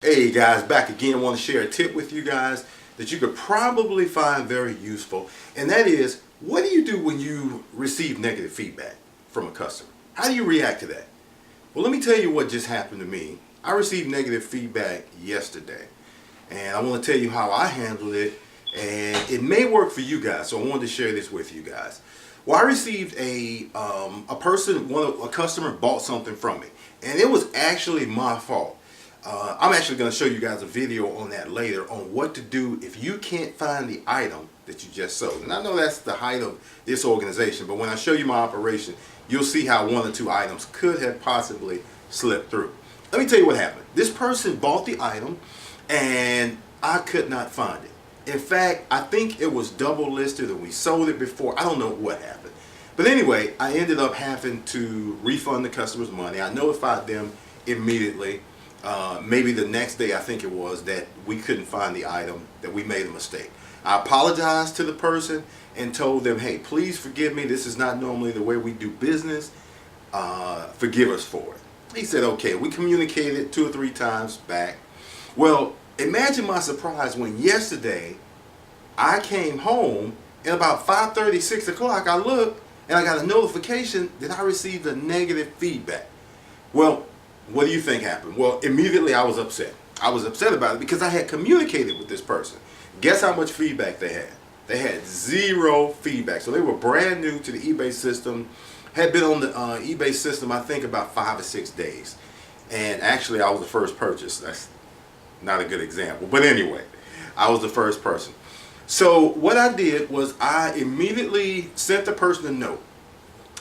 Hey guys, back again. I want to share a tip with you guys that you could probably find very useful. And that is, what do you do when you receive negative feedback from a customer? How do you react to that? Well, let me tell you what just happened to me. I received negative feedback yesterday. And I want to tell you how I handled it. And it may work for you guys, so I wanted to share this with you guys. Well, I received a customer bought something from me. And it was actually my fault. I'm actually going to show you guys a video on that later on what to do if you can't find the item that you just sold. And I know that's the height of this organization, but when I show you my operation, you'll see how one or two items could have possibly slipped through. Let me tell you what happened. This person bought the item and I could not find it. In fact, I think it was double listed and we sold it before. I don't know what happened. But anyway, I ended up having to refund the customer's money. I notified them immediately. Maybe the next day, I think it was, that we couldn't find the item, that we made a mistake. I apologized to the person and told them, hey, please forgive me. This is not normally the way we do business. Forgive us for it. He said, okay. We communicated 2 or 3 times back. Well, imagine my surprise when yesterday I came home and about 5:30, 6 o'clock, I looked and I got a notification that I received a negative feedback. Well, what do you think happened? Well, immediately I was upset. I was upset about it because I had communicated with this person. Guess how much feedback they had? They had 0 feedback. So they were brand new to the eBay system, had been on the eBay system I think about 5 or 6 days. And actually I was the first purchase. That's not a good example. But anyway, I was the first person. So what I did was I immediately sent the person a note.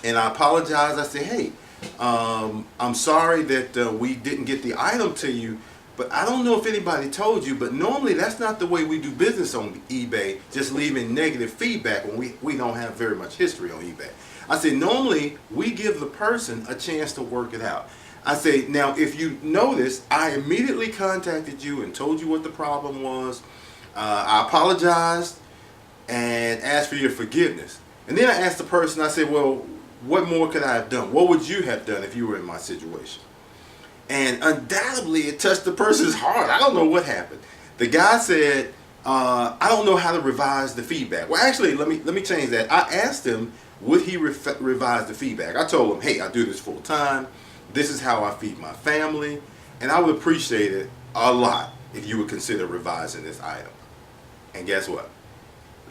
And I apologized. I said, hey, I'm sorry that we didn't get the item to you, but I don't know if anybody told you, but normally that's not the way we do business on eBay, just leaving negative feedback when we don't have very much history on eBay. I said, normally we give the person a chance to work it out. I say, now if you notice, I immediately contacted you and told you what the problem was. I apologized and asked for your forgiveness. And then I asked the person, I said, well, what more could I have done? What would you have done if you were in my situation? And undoubtedly, it touched the person's heart. I don't know what happened. The guy said, I don't know how to revise the feedback. Well, actually, let me change that. I asked him, would he revise the feedback? I told him, hey, I do this full time. This is how I feed my family. And I would appreciate it a lot if you would consider revising this item. And guess what?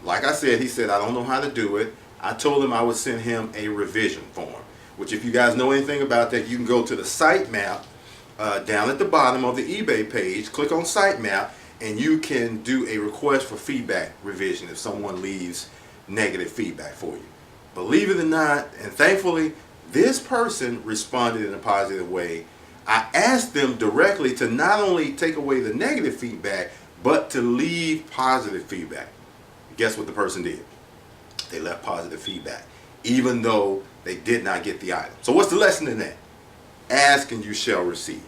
Like I said, he said, I don't know how to do it. I told him I would send him a revision form, which if you guys know anything about that, you can go to the sitemap down at the bottom of the eBay page, click on sitemap, and you can do a request for feedback revision if someone leaves negative feedback for you. Believe it or not, and thankfully, this person responded in a positive way. I asked them directly to not only take away the negative feedback, but to leave positive feedback. Guess what the person did? They left positive feedback, even though they did not get the item. So what's the lesson in that? Ask and you shall receive.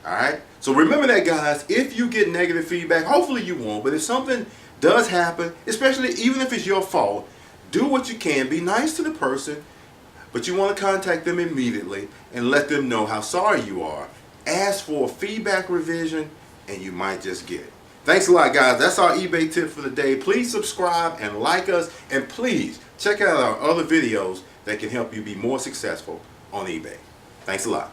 All right? So remember that, guys. If you get negative feedback, hopefully you won't, but if something does happen, especially even if it's your fault, do what you can. Be nice to the person, but you want to contact them immediately and let them know how sorry you are. Ask for a feedback revision and you might just get it. Thanks a lot, guys. That's our eBay tip for the day. Please subscribe and like us, and please check out our other videos that can help you be more successful on eBay. Thanks a lot.